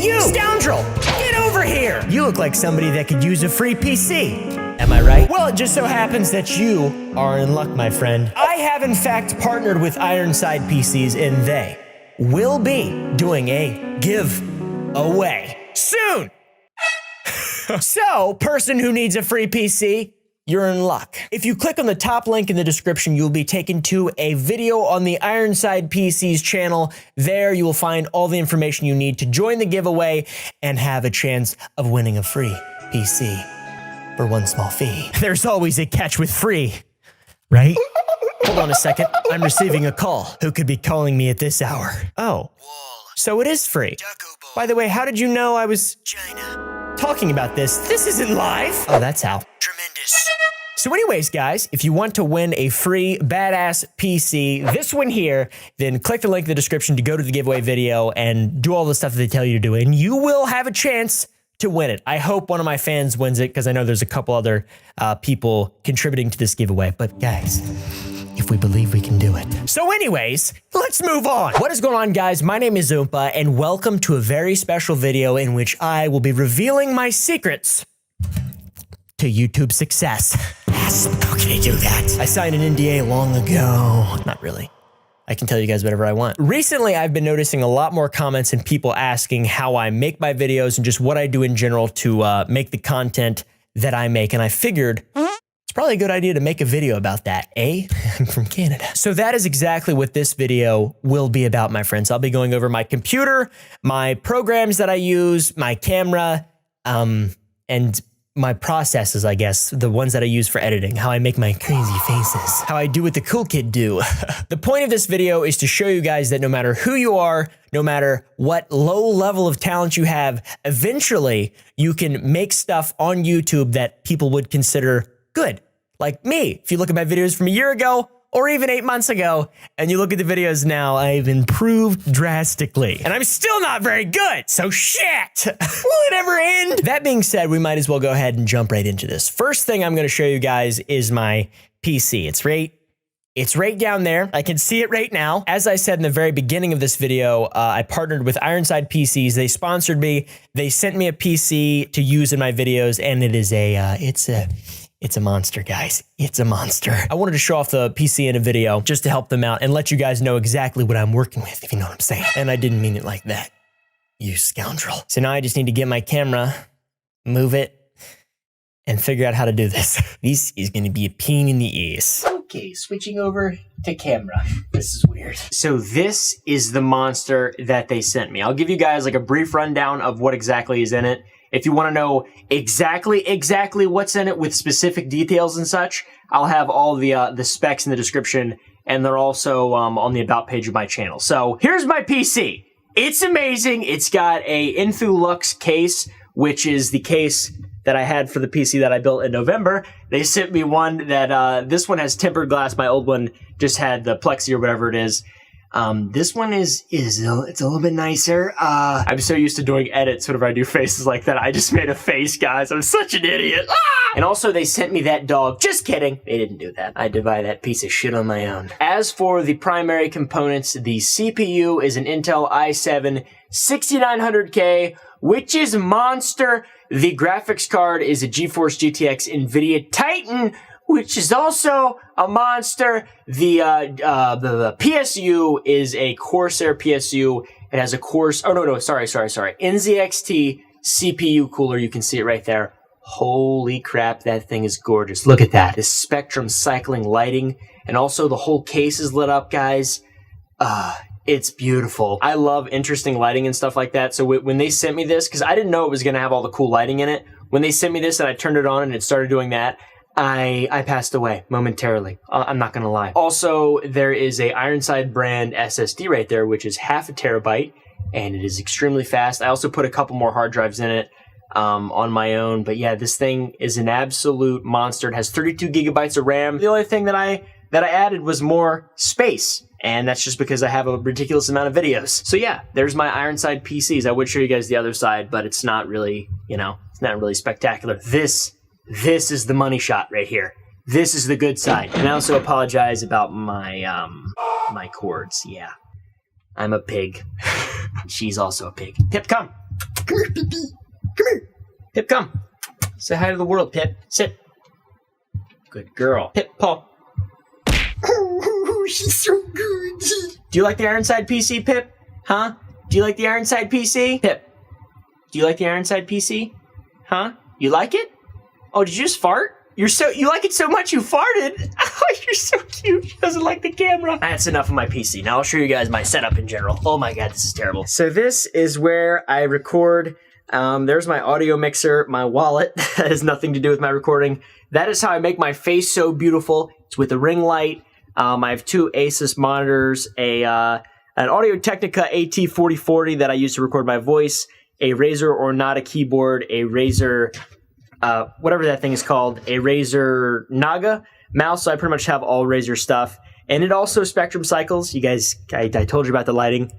Hey, you! Scoundrel! Get over here! You look like somebody that could use a free PC. Am I right? Well, it just so happens that you are in luck, my friend. I have, in fact, partnered with Ironside PCs, and they will be doing a giveaway soon. So, person who needs a free PC, you're in luck. If you click on the top link in the description, you'll be taken to a video on the Ironside PCs channel. There you will find all the information you need to join the giveaway and have a chance of winning a free PC for one small fee. There's always a catch with free, right? Hold on a second, I'm receiving a call. Who could be calling me at this hour? Oh, so it is free. By the way, how did you know I was talking about this? This isn't live. Oh, that's how. Tremendous. So anyways, guys, if you want to win a free badass PC, this one here, then click the link in the description to go to the giveaway video and do all the stuff that they tell you to do, and you will have a chance to win it. I hope one of my fans wins it, because I know there's a couple other people contributing to this giveaway. But guys, if we believe we can do it. So anyways, let's move on. What is going on, guys? My name is Oompa, and welcome to a very special video in which I will be revealing my secrets to YouTube success. Yes, how can I do that? I signed an NDA long ago. Not really. I can tell you guys whatever I want. Recently, I've been noticing a lot more comments and people asking how I make my videos and just what I do in general to make the content that I make. And I figured it's probably a good idea to make a video about that, eh? I'm from Canada. So that is exactly what this video will be about, my friends. I'll be going over my computer, my programs that I use, my camera, and my processes, I guess, the ones that I use for editing, how I make my crazy faces, how I do what the cool kid do. The point of this video is to show you guys that no matter who you are, no matter what low level of talent you have, eventually you can make stuff on YouTube that people would consider good. Like me, if you look at my videos from a year ago, or even 8 months ago, and you look at the videos now, I've improved drastically. And I'm still not very good, so shit! Will it ever end? That being said, we might as well go ahead and jump right into this. First thing I'm gonna show you guys is my PC. It's right down there. I can see it right now. As I said in the very beginning of this video, I partnered with Ironside PCs. They sponsored me. They sent me a PC to use in my videos, and it is it's a monster, guys. It's a monster. I wanted to show off the PC in a video just to help them out and let you guys know exactly what I'm working with, if you know what I'm saying. And I didn't mean it like that, you scoundrel. So now I just need to get my camera, move it, and figure out how to do this. This is gonna be a pain in the ass. Okay, switching over to camera. This is weird. So this is the monster that they sent me. I'll give you guys like a brief rundown of what exactly is in it. If you want to know exactly what's in it with specific details and such, I'll have all the specs in the description, and they're also on the about page of my channel. So here's my PC. It's amazing. It's got a Influx case, which is the case that I had for the PC that I built in November. They sent me one that, this one has tempered glass. My old one just had the plexi or whatever it is. This one it's a little bit nicer. I'm so used to doing edits whenever I do faces like that. I just made a face, guys. I'm such an idiot. Ah! And also they sent me that dog. Just kidding. They didn't do that. I had to buy that piece of shit on my own. As for the primary components, the CPU is an Intel i7 6900K, which is monster. The graphics card is a GeForce GTX NVIDIA Titan, which is also a monster. The PSU is a Corsair PSU. It has a NZXT CPU cooler. You can see it right there. Holy crap, that thing is gorgeous. Look at that. This Spectrum cycling lighting, and also the whole case is lit up, guys. It's beautiful. I love interesting lighting and stuff like that. So when they sent me this, because I didn't know it was going to have all the cool lighting in it, when they sent me this and I turned it on and it started doing that, I passed away momentarily. I'm not gonna lie. Also, there is a Ironside brand SSD right there, which is 0.5 terabyte, and it is extremely fast. I also put a couple more hard drives in it on my own. But yeah, this thing is an absolute monster. It has 32 gigabytes of RAM. The only thing that I added was more space, and that's just because I have a ridiculous amount of videos. So yeah, there's my Ironside PCs. I would show you guys the other side, but it's not really, you know, it's not really spectacular. This is the money shot right here. This is the good side. And I also apologize about my my cords. Yeah, I'm a pig. She's also a pig. Pip, come. Come here, Pip. Come here. Pip, come. Say hi to the world, Pip. Sit. Good girl. Pip, paw. Oh, she's so good. Do you like the Ironside PC, Pip? Huh? Do you like the Ironside PC? Pip, do you like the Ironside PC? Huh? You like it? Oh, did you just fart? You like it so much you farted? Oh, you're so cute. She doesn't like the camera. That's enough of my PC. Now I'll show you guys my setup in general. Oh my God, this is terrible. So this is where I record. There's my audio mixer, my wallet. That has nothing to do with my recording. That is how I make my face so beautiful. It's with a ring light. I have two Asus monitors, an Audio-Technica AT4040 that I use to record my voice, a Razer Ornata keyboard, a Razer, whatever that thing is called, a Razer Naga mouse. So I pretty much have all Razer stuff. And it also spectrum cycles. You guys, I told you about the lighting.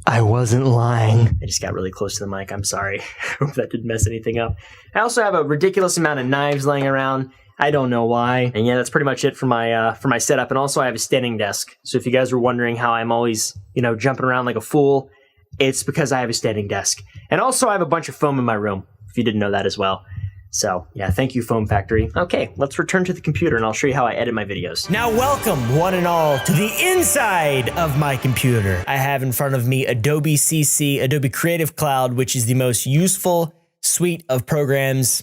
I wasn't lying. I just got really close to the mic. I'm sorry. I hope that didn't mess anything up. I also have a ridiculous amount of knives laying around. I don't know why. And yeah, that's pretty much it for my setup. And also I have a standing desk. So if you guys were wondering how I'm always, jumping around like a fool, it's because I have a standing desk. And also I have a bunch of foam in my room, if you didn't know that as well. So yeah, thank you, Foam Factory. Okay, let's return to the computer and I'll show you how I edit my videos. Now welcome, one and all, to the inside of my computer. I have in front of me Adobe CC, Adobe Creative Cloud, which is the most useful suite of programs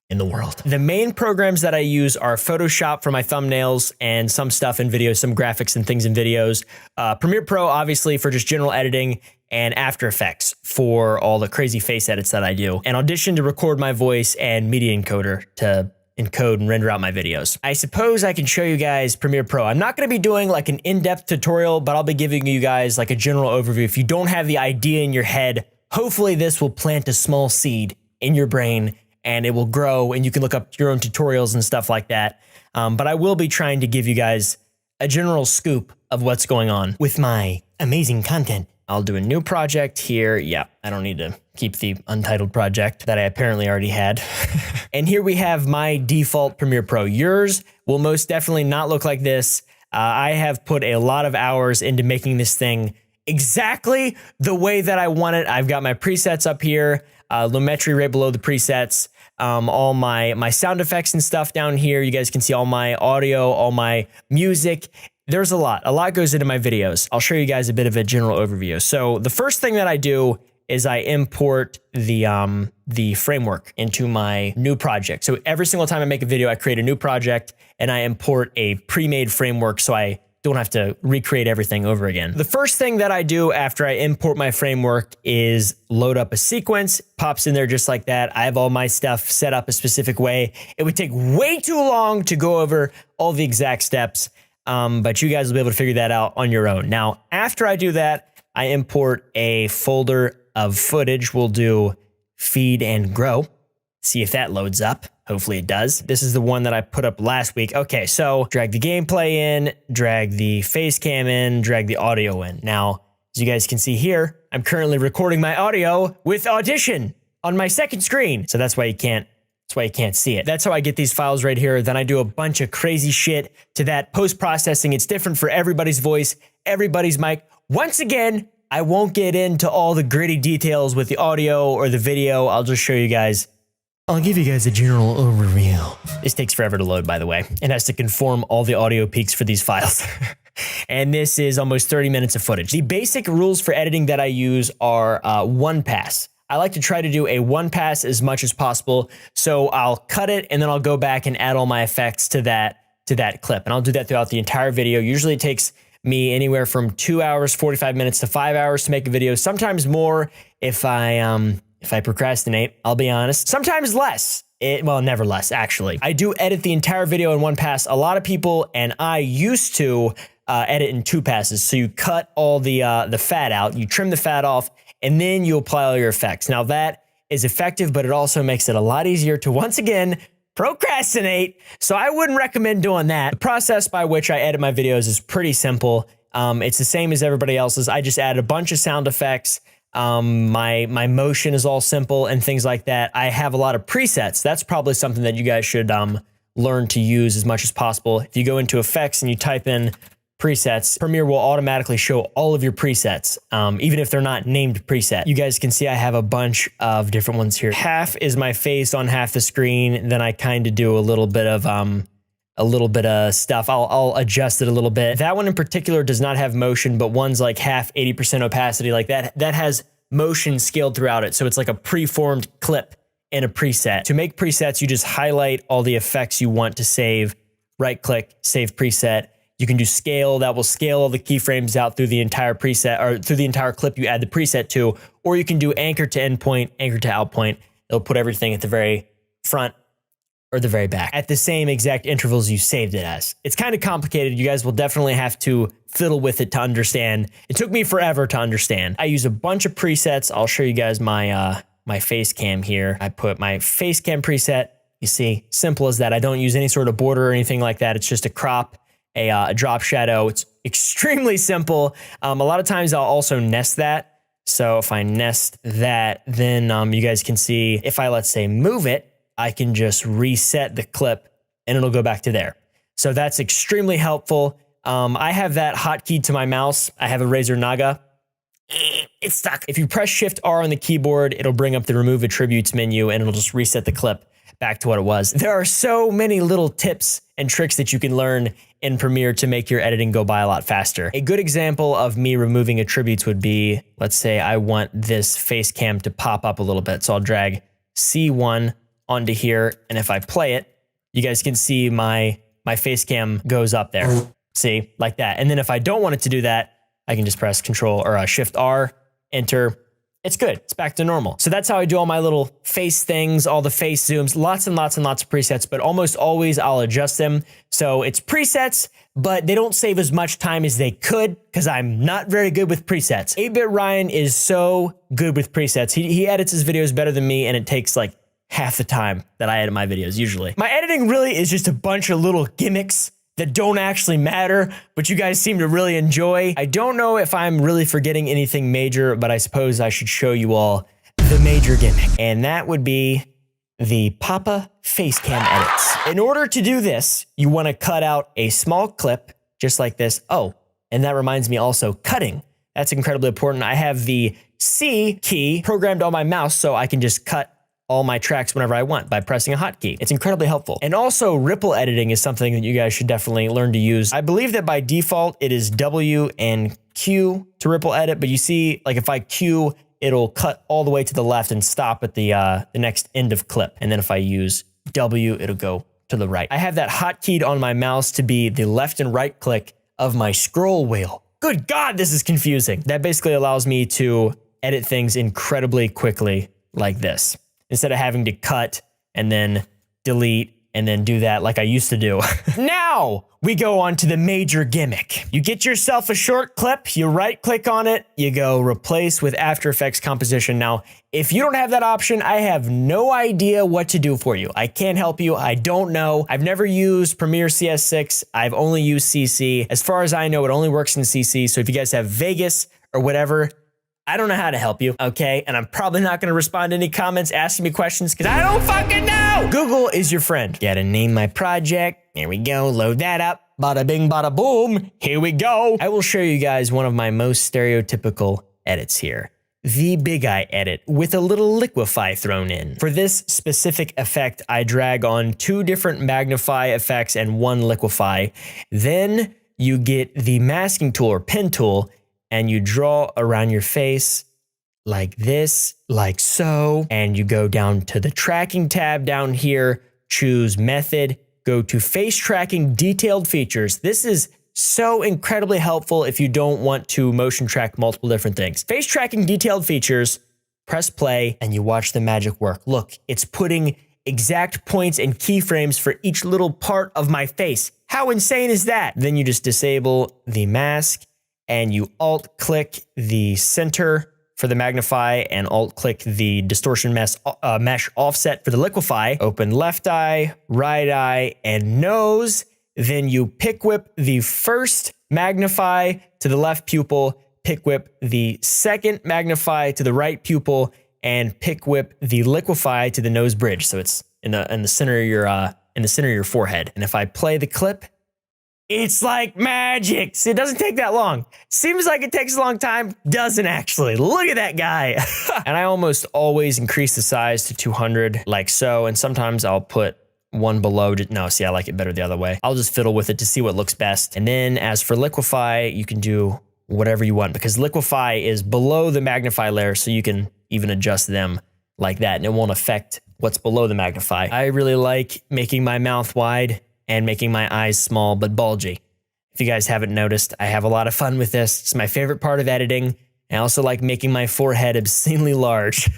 in the world. The main programs that I use are Photoshop for my thumbnails and some stuff in videos, some graphics and things in videos. Premiere Pro, obviously, for just general editing, and After Effects for all the crazy face edits that I do. And Audition to record my voice, and Media Encoder to encode and render out my videos. I suppose I can show you guys Premiere Pro. I'm not gonna be doing like an in-depth tutorial, but I'll be giving you guys like a general overview. If you don't have the idea in your head, hopefully this will plant a small seed in your brain and it will grow and you can look up your own tutorials and stuff like that. But I will be trying to give you guys a general scoop of what's going on with my amazing content. I'll do a new project here. Yeah, I don't need to keep the untitled project that I apparently already had. And here we have my default Premiere Pro. Yours will most definitely not look like this. I have put a lot of hours into making this thing exactly the way that I want it. I've got my presets up here, Lumetri right below the presets, all my sound effects and stuff down here. You guys can see all my audio, all my music. There's a lot goes into my videos. I'll show you guys a bit of a general overview. So the first thing that I do is I import the framework into my new project. So every single time I make a video, I create a new project and I import a pre-made framework so I don't have to recreate everything over again. The first thing that I do after I import my framework is load up a sequence, pops in there just like that. I have all my stuff set up a specific way. It would take way too long to go over all the exact steps. But you guys will be able to figure that out on your own. Now, after I do that, I import a folder of footage. We'll do feed and grow. See if that loads up. Hopefully it does. This is the one that I put up last week. Okay, so drag the gameplay in, drag the face cam in, drag the audio in. Now, as you guys can see here, I'm currently recording my audio with Audition on my second screen. So that's why you can't see it. That's how I get these files right here. Then I do a bunch of crazy shit to that post-processing. It's different for everybody's voice, everybody's mic. Once again, I won't get into all the gritty details with the audio or the video. I'll just show you guys. I'll give you guys a general overview. This takes forever to load, by the way. It has to conform all the audio peaks for these files. And this is almost 30 minutes of footage. The basic rules for editing that I use are one pass. I like to try to do a one pass as much as possible. So I'll cut it and then I'll go back and add all my effects to that clip. And I'll do that throughout the entire video. Usually it takes me anywhere from 2 hours, 45 minutes to 5 hours to make a video. Sometimes more if I procrastinate, I'll be honest. Sometimes less. Well, never less, actually. I do edit the entire video in one pass. A lot of people, and I used to edit in two passes. So you cut all the fat out, you trim the fat off, and then you apply all your effects. Now that is effective, but it also makes it a lot easier to, once again, procrastinate. So I wouldn't recommend doing that. The process by which I edit my videos is pretty simple. It's the same as everybody else's. I just added a bunch of sound effects. My motion is all simple and things like that. I have a lot of presets. That's probably something that you guys should learn to use as much as possible. If you go into effects and you type in presets, Premiere will automatically show all of your presets, even if they're not named preset. You guys can see I have a bunch of different ones here. Half is my face on half the screen. Then I kind of do a little bit of stuff. I'll adjust it a little bit. That one in particular does not have motion, but one's like half 80% opacity like that. That has motion scaled throughout it. So it's like a preformed clip in a preset. To make presets, you just highlight all the effects you want to save, right click, save preset. You can do scale, that will scale all the keyframes out through the entire preset or through the entire clip you add the preset to, or you can do anchor to endpoint, anchor to outpoint. It'll put everything at the very front or the very back at the same exact intervals you saved it as. It's kind of complicated. You guys will definitely have to fiddle with it to understand. It took me forever to understand. I use a bunch of presets. I'll show you guys my my face cam here. I put my face cam preset. You see, simple as that. I don't use any sort of border or anything like that. It's just a crop, a drop shadow. It's extremely simple. A lot of times I'll also nest that. So if I nest that, then you guys can see if I, let's say, move it, I can just reset the clip and it'll go back to there. So that's extremely helpful. I have that hotkey to my mouse. I have a Razer Naga. It's stuck. If you press Shift R on the keyboard, it'll bring up the remove attributes menu and it'll just reset the clip back to what it was. There are so many little tips and tricks that you can learn in Premiere to make your editing go by a lot faster. A good example of me removing attributes would be, let's say I want this face cam to pop up a little bit. So I'll drag C1 onto here. And if I play it, you guys can see my face cam goes up there. See, like that. And then if I don't want it to do that, I can just press Control or Shift R, enter. It's good. It's back to normal. So that's how I do all my little face things, all the face zooms, lots and lots and lots of presets, but almost always I'll adjust them. So it's presets, but they don't save as much time as they could because I'm not very good with presets. 8-Bit Ryan is so good with presets. He edits his videos better than me and it takes like half the time that I edit my videos usually. My editing really is just a bunch of little gimmicks that don't actually matter, but you guys seem to really enjoy. I don't know if I'm really forgetting anything major, but I suppose I should show you all the major gimmick. And that would be the Papa Facecam edits. In order to do this, you want to cut out a small clip just like this. Oh, and that reminds me also, cutting. That's incredibly important. I have the C key programmed on my mouse so I can just cut all my tracks whenever I want by pressing a hotkey. It's incredibly helpful. And also ripple editing is something that you guys should definitely learn to use. I believe that by default, it is W and Q to ripple edit, but you see, like if I Q, it'll cut all the way to the left and stop at the next end of clip. And then if I use W, it'll go to the right. I have that hotkeyed on my mouse to be the left and right click of my scroll wheel. Good God, this is confusing. That basically allows me to edit things incredibly quickly like this, instead of having to cut and then delete and then do that like I used to do. Now we go on to the major gimmick. You get yourself a short clip, you right click on it, you go replace with After Effects composition. Now, if you don't have that option, I have no idea what to do for you. I can't help you. I don't know. I've never used Premiere CS6. I've only used CC. As far as I know, it only works in CC. So if you guys have Vegas or whatever, I don't know how to help you, okay? And I'm probably not gonna respond to any comments asking me questions because I don't fucking know! Google is your friend. Gotta name my project. Here we go, load that up. Bada bing, bada boom. Here we go. I will show you guys one of my most stereotypical edits here. The Big Eye edit with a little liquefy thrown in. For this specific effect, I drag on 2 different magnify effects and 1 liquefy. Then you get the masking tool or pen tool and you draw around your face like this, like so, and you go down to the tracking tab down here, choose method, go to face tracking detailed features. This is so incredibly helpful if you don't want to motion track multiple different things. Face tracking detailed features, press play, and you watch the magic work. Look, it's putting exact points and keyframes for each little part of my face. How insane is that? Then you just disable the mask, and you alt-click the center for the magnify and alt-click the distortion mesh offset for the liquefy. Open left eye, right eye, and nose. Then you pick whip the first magnify to the left pupil, pick whip the second magnify to the right pupil, and pick whip the liquefy to the nose bridge. So it's in the center of your forehead. And if I play the clip, It's like magic. See, it doesn't take that long. Seems like it takes a long time. Doesn't actually. Look at that guy. And I almost always increase the size to 200 like so. And sometimes I'll put one below. No, see, I like it better the other way. I'll just fiddle with it to see what looks best. And then as for liquefy, you can do whatever you want because liquefy is below the magnify layer. So you can even adjust them like that and it won't affect what's below the magnify. I really like making my mouth wide and making my eyes small but bulgy. If you guys haven't noticed, I have a lot of fun with this. It's my favorite part of editing. I also like making my forehead obscenely large.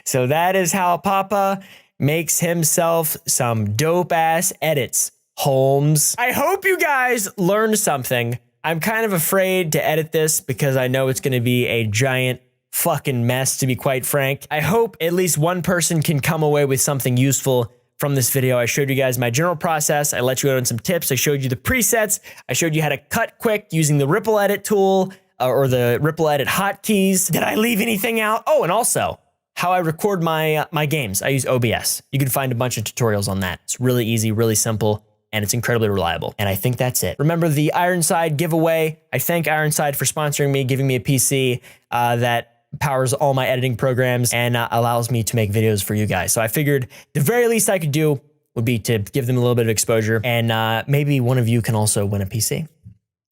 So that is how Papa makes himself some dope ass edits, Holmes. I hope you guys learned something. I'm kind of afraid to edit this because I know it's gonna be a giant fucking mess, to be quite frank. I hope at least one person can come away with something useful from this video. I showed you guys my general process. I let you in on some tips. I showed you the presets. I showed you how to cut quick using the Ripple Edit tool or the Ripple Edit hotkeys. Did I leave anything out? Oh, and also how I record my games. I use OBS. You can find a bunch of tutorials on that. It's really easy, really simple, and it's incredibly reliable. And I think that's it. Remember the Ironside giveaway. I thank Ironside for sponsoring me, giving me a PC that powers all my editing programs and allows me to make videos for you guys. So I figured the very least I could do would be to give them a little bit of exposure and maybe one of you can also win a PC.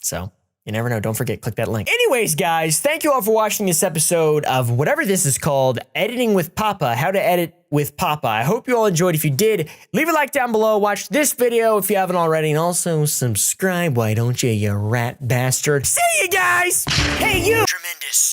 So you never know. Don't forget, click that link. Anyways, guys, thank you all for watching this episode of whatever this is called, Editing with Papa, how to edit with Papa. I hope you all enjoyed. If you did, leave a like down below, watch this video if you haven't already, and also subscribe. Why don't you, you rat bastard? See you guys. Hey, you. Tremendous.